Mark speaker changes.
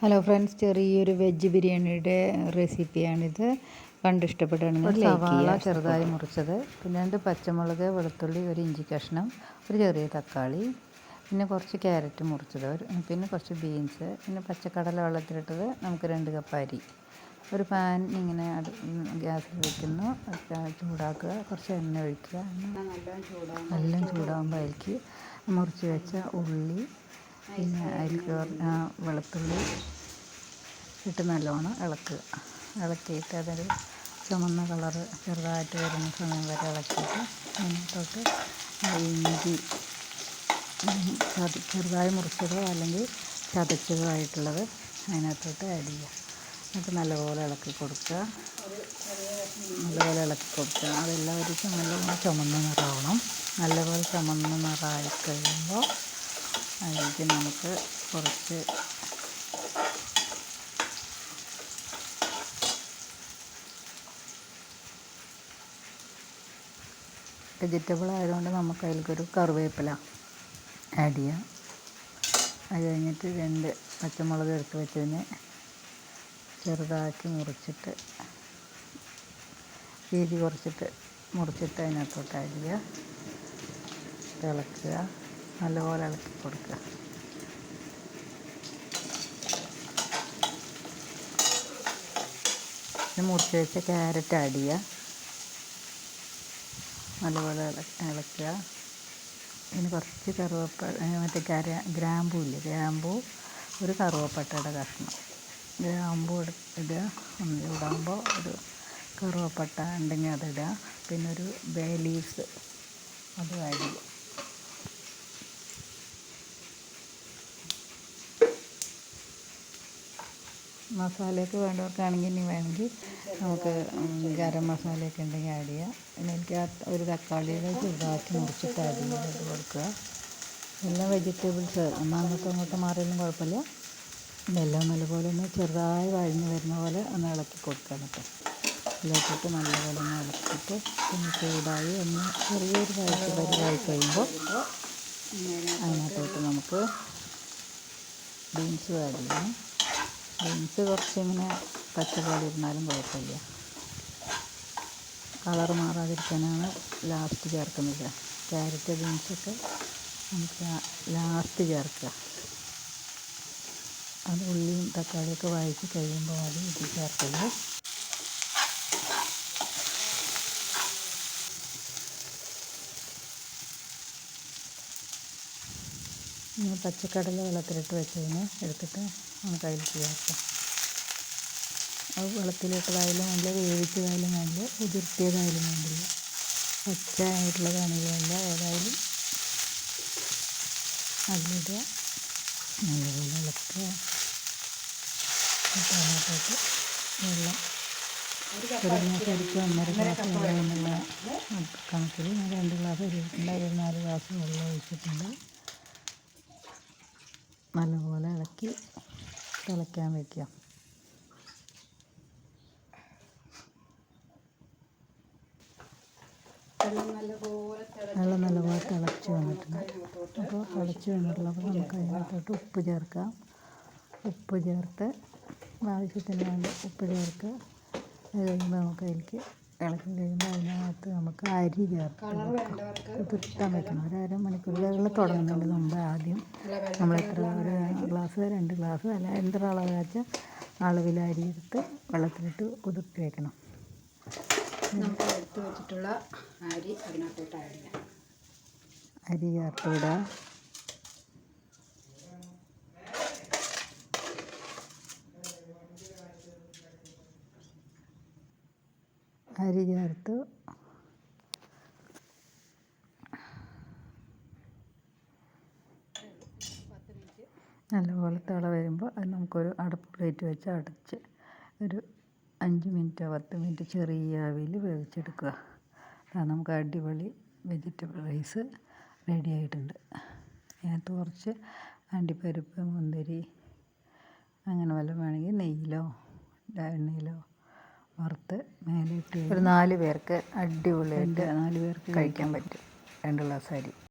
Speaker 1: Hello friends, ചെറിയൊരു veg ബിരിയാണിയുടെ റെസിപ്പിയാണിത്. കണ്ടിഷ്ടപ്പെടുകയാണെങ്കിൽ like ചെയ്യുക. ചെറുതായി മുറിച്ചത്, പിന്നെ 2 പച്ചമുളക്, വെളുത്തുള്ളി, 1 ഇഞ്ചി കഷ്ണം, ഒരു ചെറിയ തക്കാളി, പിന്നെ കുറച്ച് ക്യാരറ്റ് മുറിച്ചത്, പിന്നെ കുറച്ച് ബീൻസ്, പിന്നെ പച്ചക്കടല വെള്ളത്തിലിട്ടത്, നമുക്ക് 2 കപ്പ് അരി. ഒരു പാൻ ഇങ്ങനെ ഗ്യാസിൽ വെക്കുന്നു, ചൂടാക്കുക, കുറച്ച് എണ്ണ ഒഴിക്കുക. എല്ലാം ചൂടാകുമ്പോൾ അതിലേക്ക് മുറിച്ച് വെച്ച ഉള്ളി, പിന്നെ അതിലേക്ക് വെളുത്തുള്ളി ഇട്ട് നല്ലോണം ഇളക്കിയിട്ട് അതൊരു ചുമന്ന കളറ് ചെറുതായിട്ട് വരുന്ന സമയം വരെ ഇളക്കിയിട്ട് അതിനകത്തോട്ട് ഇഞ്ചി ചെറുതായി മുറിച്ചതോ അല്ലെങ്കിൽ ചതച്ചതോ ആയിട്ടുള്ളത് അതിനകത്തോട്ട് ആഡ് ചെയ്യുക. എന്നിട്ട് നല്ലപോലെ ഇളക്കി കൊടുക്കുക. അതെല്ലാവർക്കും നല്ലപോലെ ചുമന്ന നിറമാവണം. നല്ലപോലെ ചുമന്ന നിറമായി കഴിയുമ്പോൾ അതിലേക്ക് നമുക്ക് കുറച്ച് വെജിറ്റബിൾ ആയതുകൊണ്ട് നമുക്ക് അതിലേക്കൊരു കറിവേപ്പില ആഡ് ചെയ്യാം. അത് കഴിഞ്ഞിട്ട് 2 പച്ചമുളക് എടുത്ത് വെച്ചതിന് ചെറുതാക്കി മുറിച്ചിട്ട് വീതി കുറച്ചിട്ട് മുറിച്ചിട്ട് അതിനകത്തോട്ട് ആഡ് ചെയ്യുക. ഇളക്കുക, നല്ലപോലെ ഇളക്കി കൊടുക്കുക. മുറിച്ച് വെച്ച ക്യാരറ്റ് ആഡ് ചെയ്യുക. നല്ലപോലെ ഇളക്കുക. ഇതിന് കുറച്ച് മറ്റേ ഗ്രാമ്പൂ ഇല്ലേ, ഗ്രാമ്പൂ ഒരു കറുവപ്പട്ടയുടെ കഷ്ണം, ഗ്രാമ്പൂ ഇടുക. ചൂടാകുമ്പോൾ ഒരു കറുവപ്പട്ട ഉണ്ടെങ്കിൽ അതിടുക. പിന്നെ ഒരു ബേ ലീവ്സ് അത് ആഡ് ചെയ്യുക. മസാലയൊക്കെ വേണ്ടവർക്കാണെങ്കിൽ നമുക്ക് ഗരം മസാലയൊക്കെ ഉണ്ടെങ്കിൽ ആഡ് ചെയ്യാം. പിന്നെ എനിക്ക് ഒരു തക്കാളിയുടെ ചെറുതാക്കി മുറിച്ചിട്ട് ആഡ് ചെയ്ത് കൊടുക്കുക. എല്ലാ വെജിറ്റബിൾസ് അങ്ങോട്ട് മാറിയൊന്നും കുഴപ്പമില്ല. ഇതെല്ലാം നല്ലപോലെ ഒന്ന് ചെറുതായി വഴഞ്ഞ് വരുന്ന പോലെ ഒന്ന് ഇളക്കി കൊടുക്കുക. എന്നിട്ട് ഇതിലേക്കിട്ട് നല്ലപോലെ ഒന്ന് ഇളക്കിയിട്ട് പിന്നെ ചൂടായി ഒന്ന് ചെറിയൊരു പരിവായി കഴിയുമ്പോൾ അതിനകത്തോട്ട് നമുക്ക് ബീൻസ് ആഡ് ചെയ്യണം. ബീൻസ് കുറച്ചിങ്ങനെ പച്ചപോലെ ഇരുന്നാലും കുഴപ്പമില്ല. കളർ മാറാതിരിക്കാനാണ് ലാസ്റ്റ് ചേർക്കുന്നത്. ക്യാരറ്റ് ബീൻസൊക്കെ നമുക്ക് ലാസ്റ്റ് ചേർക്കുക. അത് ഉള്ളിയും തക്കാളിയൊക്കെ വഴറ്റി കഴിയുമ്പോൾ അത് ഇത് ചേർക്കുന്നത്. പച്ചക്കടല വെള്ളത്തിലിട്ട് വെച്ചതിന് എടുത്തിട്ട് നമുക്ക് അതിൽ ചേർക്കാം. അത് വെള്ളത്തിലിട്ടതായാലും നല്ല, വേവിച്ചതായാലും നല്ല, ഉതിർത്തിയതായാലും വേണ്ടില്ല, പച്ചയായിട്ടുള്ളതാണെങ്കിലും അല്ല, ഏതായാലും അതിലിടുക. നല്ലപോലെ ഇളക്കുക. അതിനകത്തോട്ട് വെള്ളം ഒരു ഗ്ലാസ് അരിക്ക് 1.5 ഗ്ലാസ് വെള്ളം എന്നുള്ള കണക്കിൽ ഞാൻ 2 ഗ്ലാസ് അരിയിട്ടുണ്ട്. 4 ഗ്ലാസ് വെള്ളം ഒഴിച്ചിട്ടുണ്ട്. നല്ലപോലെ ഇളക്കി തിളയ്ക്കാൻ വയ്ക്കുക. വെള്ളം നല്ലപോലെ തിളച്ച് വന്നിട്ടുണ്ട്. അപ്പോൾ തിളച്ച് വന്നിട്ടുള്ളപ്പോൾ നമുക്ക് അതിനകത്തോട്ട് ഉപ്പ് ചേർക്കാം. ഉപ്പ് ചേർത്ത് ആവശ്യത്തിന് വേണ്ട ഉപ്പ് ചേർക്കുക. അത് കഴിയുമ്പോൾ നമുക്ക് അതിലേക്ക് ഇളക്കി കഴിയുമ്പോൾ അതിനകത്ത് നമുക്ക് അരി ചേർത്ത് കുതിർത്താൻ വയ്ക്കണം. ഒരു അരമണിക്കൂർ. വെള്ളം തുടങ്ങുന്നതിന് മുമ്പ് ആദ്യം നമ്മൾ എത്ര, 1 ഗ്ലാസ് 2 ഗ്ലാസ് അല്ല എന്തൊരു അളവ് വെച്ചാൽ അളവിൽ അരി എടുത്ത് വെള്ളത്തിലിട്ട് കുതിർത്തി വയ്ക്കണം.
Speaker 2: നമുക്ക് എടുത്ത് വെച്ചിട്ടുള്ള അരി അതിനകത്തോട്ട് ആഡ് ചെയ്യാം.
Speaker 1: അരി ചേർത്ത് വിടുക. അരി ചേർത്ത് നല്ലപോലെ തിള വരുമ്പോൾ അത് നമുക്കൊരു അടപ്പ് പ്ലേറ്റ് വെച്ച് അടച്ച് ഒരു 5 മിനിറ്റോ 10 മിനിറ്റ് ചെറിയ ആവിയിൽ വേവിച്ചെടുക്കുക. നമുക്ക് അടിപൊളി വെജിറ്റബിൾ റൈസ് റെഡി ആയിട്ടുണ്ട്. അതിനകത്ത് കുറച്ച് അണ്ടിപ്പരിപ്പ്, മുന്തിരി അങ്ങനെ വല്ലതും വേണമെങ്കിൽ നെയ്യിലോ എണ്ണയിലോ വറുത്ത് മേലെ ഇട്ട് ഒരു 4 പേർക്ക് അടിപൊളിയായിട്ട് കഴിക്കാൻ പറ്റും. 2 ഗ്ലാസ് അരി.